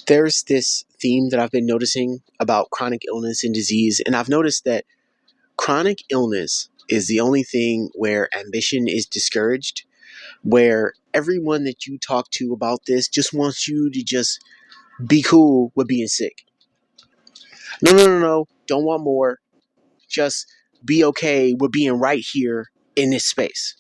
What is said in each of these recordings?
There's this theme that I've been noticing about chronic illness and disease, and I've noticed that chronic illness is the only thing where ambition is discouraged, where everyone that you talk to about this just wants you to just be cool with being sick. No, no, no, no. Don't want more. Just be okay with being right here in this space.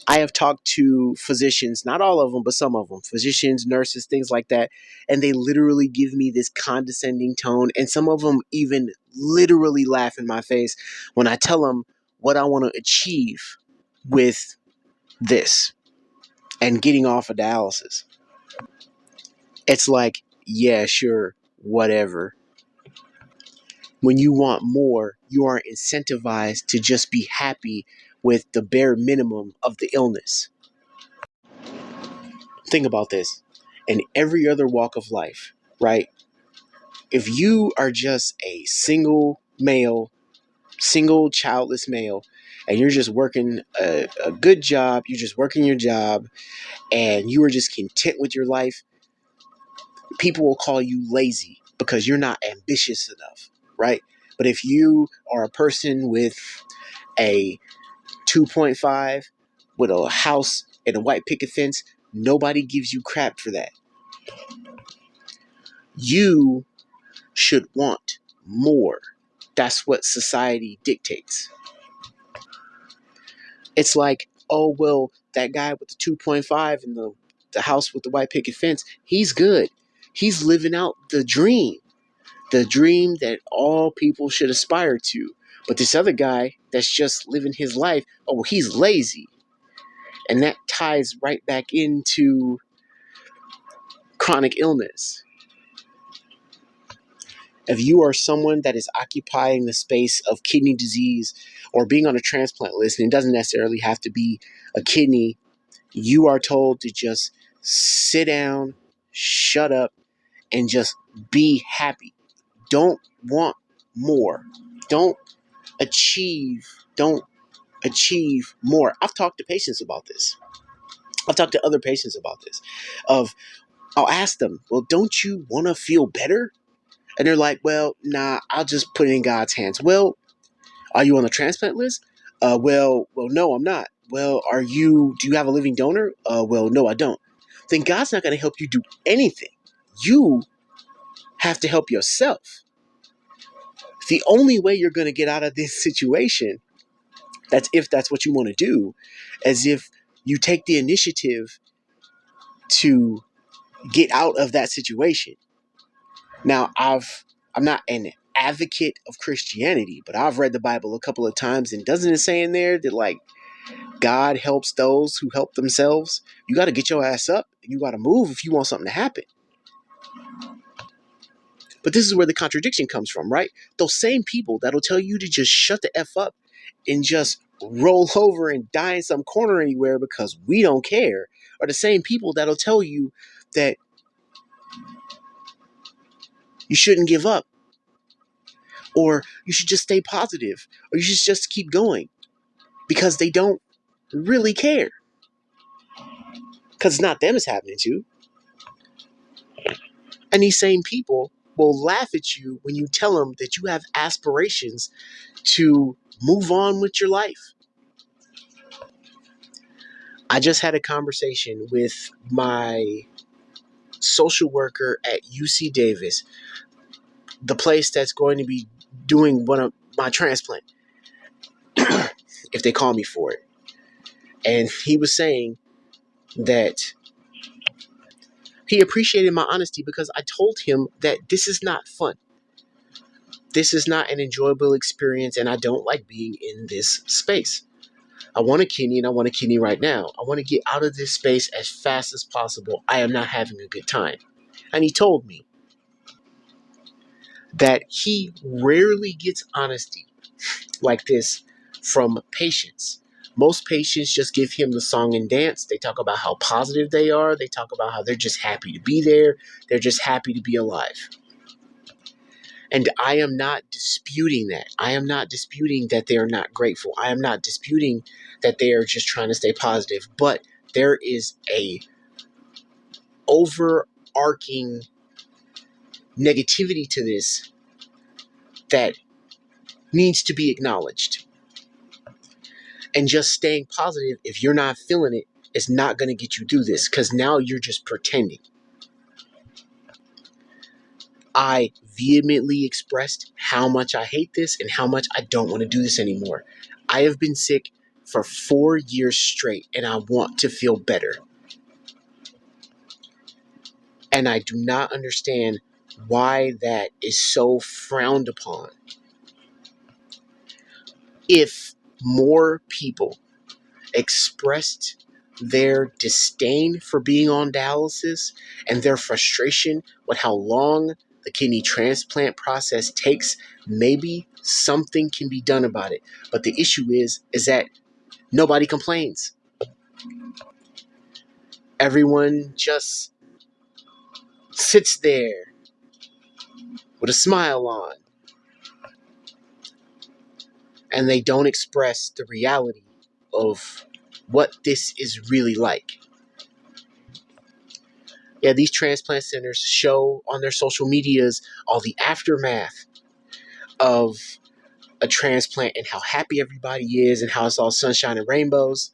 I have talked to physicians, not all of them, but some of them, physicians, nurses, things like that, and they literally give me this condescending tone. And some of them even literally laugh in my face when I tell them what I want to achieve with this and getting off of dialysis. It's like, yeah, sure, whatever. When you want more, you are incentivized to just be happy with the bare minimum of the illness. Think about this. In every other walk of life, right? If you are just a single male, single childless male, and you're just working a good job, you're just working your job, and you are just content with your life, people will call you lazy because you're not ambitious enough, right? But if you are a person with a 2.5, with a house and a white picket fence, nobody gives you crap for that. You should want more. That's what society dictates. It's like, oh, well, that guy with the 2.5 and the house with the white picket fence, he's good. He's living out the dream that all people should aspire to. But this other guy that's just living his life, oh, well, he's lazy. And that ties right back into chronic illness. If you are someone that is occupying the space of kidney disease or being on a transplant list, and it doesn't necessarily have to be a kidney, you are told to just sit down, shut up, and just be happy. Don't want more. Don't achieve. Don't achieve more. I've talked to patients about this. I've talked to other patients about this. I'll ask them, well, don't you want to feel better? And they're like, well, nah, I'll just put it in God's hands. Well, are you on the transplant list? Well, no, I'm not. Well, do you have a living donor? Well, no, I don't. Then God's not going to help you do anything. You have to help yourself. The only way you're going to get out of this situation, that's if that's what you want to do, is if you take the initiative to get out of that situation. Now, I'm not an advocate of Christianity, but I've read the Bible a couple of times, and doesn't it say in there that like God helps those who help themselves? You got to get your ass up and you got to move if you want something to happen. But this is where the contradiction comes from, right? Those same people that'll tell you to just shut the F up and just roll over and die in some corner anywhere because we don't care are the same people that'll tell you that you shouldn't give up, or you should just stay positive, or you should just keep going, because they don't really care. Because it's not them it's happening to. And these same people will laugh at you when you tell them that you have aspirations to move on with your life. I just had a conversation with my social worker at UC Davis, the place that's going to be doing one of my transplant, if they call me for it. And he was saying that he appreciated my honesty because I told him that this is not fun. This is not an enjoyable experience, and I don't like being in this space. I want a kidney, and I want a kidney right now. I want to get out of this space as fast as possible. I am not having a good time. And he told me that he rarely gets honesty like this from patients. Most patients just give him the song and dance. They talk about how positive they are. They talk about how they're just happy to be there. They're just happy to be alive. And I am not disputing that. I am not disputing that they are not grateful. I am not disputing that they are just trying to stay positive. But there is a overarching negativity to this that needs to be acknowledged. And just staying positive, if you're not feeling it, is not going to get you through this, because now you're just pretending. I vehemently expressed how much I hate this and how much I don't want to do this anymore. I have been sick for 4 years straight and I want to feel better. And I do not understand why that is so frowned upon. If more people expressed their disdain for being on dialysis and their frustration with how long the kidney transplant process takes, maybe something can be done about it. But the issue is that nobody complains. Everyone just sits there with a smile on, and they don't express the reality of what this is really like. Yeah, these transplant centers show on their social medias all the aftermath of a transplant and how happy everybody is and how it's all sunshine and rainbows.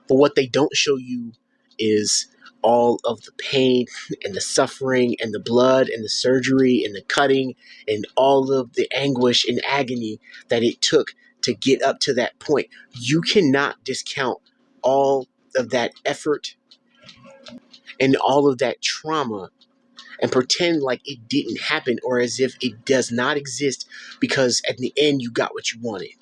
But what they don't show you is all of the pain and the suffering and the blood and the surgery and the cutting and all of the anguish and agony that it took to get up to that point. You cannot discount all of that effort and all of that trauma and pretend like it didn't happen or as if it does not exist, because at the end you got what you wanted.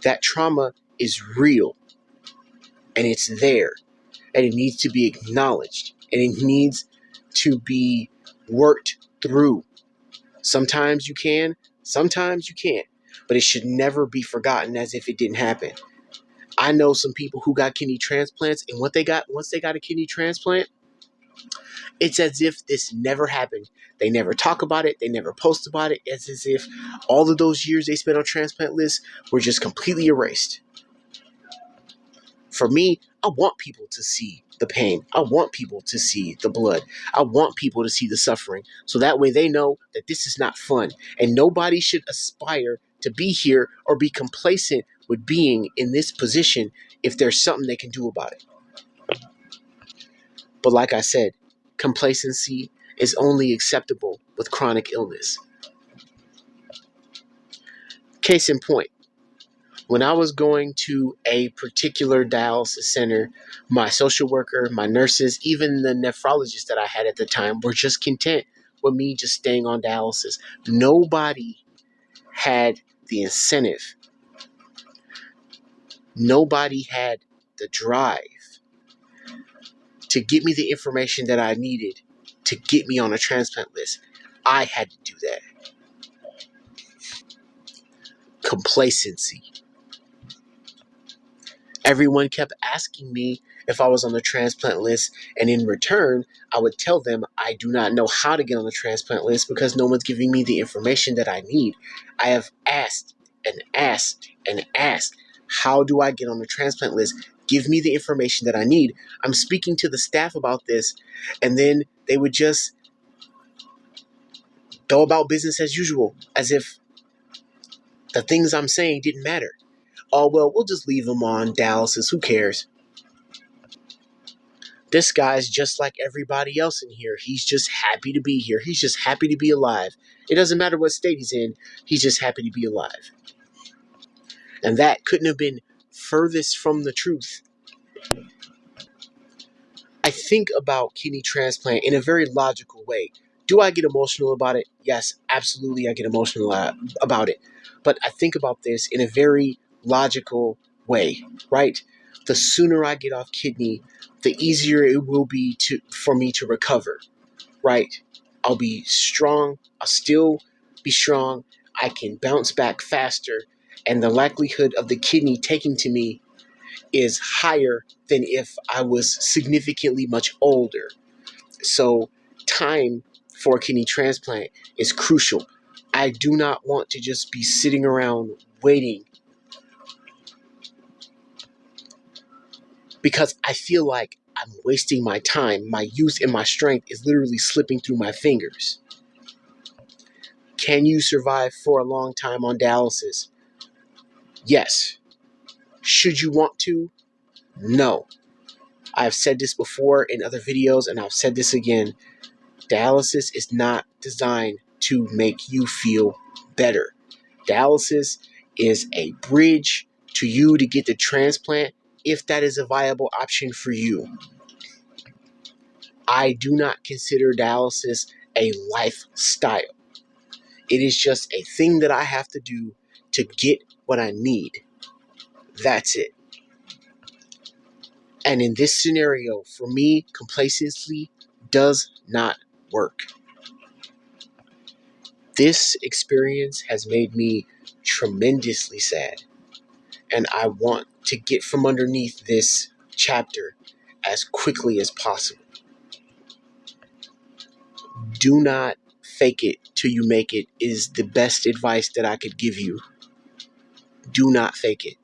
That trauma is real and it's there and it needs to be acknowledged and it needs to be worked through. Sometimes you can, sometimes you can't, but it should never be forgotten as if it didn't happen. I know some people who got kidney transplants, and what they got once they got a kidney transplant, it's as if this never happened. They never talk about it. They never post about it. It's as if all of those years they spent on transplant lists were just completely erased. For me, I want people to see the pain. I want people to see the blood. I want people to see the suffering. So that way they know that this is not fun. And nobody should aspire to be here or be complacent with being in this position if there's something they can do about it. But like I said, complacency is only acceptable with chronic illness. Case in point, when I was going to a particular dialysis center, my social worker, my nurses, even the nephrologist that I had at the time were just content with me just staying on dialysis. Nobody had the incentive. Nobody had the drive to get me the information that I needed to get me on a transplant list. I had to do that. Complacency. Everyone kept asking me if I was on the transplant list, and in return, I would tell them I do not know how to get on the transplant list because no one's giving me the information that I need. I have asked and asked and asked, how do I get on the transplant list? Give me the information that I need. I'm speaking to the staff about this, and then they would just go about business as usual, as if the things I'm saying didn't matter. Oh, well, we'll just leave him on dialysis. Who cares? This guy's just like everybody else in here. He's just happy to be here. He's just happy to be alive. It doesn't matter what state he's in. He's just happy to be alive. And that couldn't have been furthest from the truth. I think about kidney transplant in a very logical way. Do I get emotional about it? Yes, absolutely I get emotional about it. But I think about this in a very logical way, right? The sooner I get off kidney, the easier it will be for me to recover, right? I'll be strong. I'll still be strong. I can bounce back faster. And the likelihood of the kidney taking to me is higher than if I was significantly much older. So time for a kidney transplant is crucial. I do not want to just be sitting around waiting, because I feel like I I'm wasting my time. My youth and my strength is literally slipping through my fingers. Can you survive for a long time on dialysis? Yes. Should you want to? No. I've said this before in other videos, and I've said this again. Dialysis is not designed to make you feel better. Dialysis is a bridge to you to get the transplant if that is a viable option for you. I do not consider dialysis a lifestyle. It is just a thing that I have to do to get what I need. That's it. And in this scenario, for me, complacency does not work. This experience has made me tremendously sad. And I want to get from underneath this chapter as quickly as possible. Do not fake it till you make it is the best advice that I could give you. Do not fake it.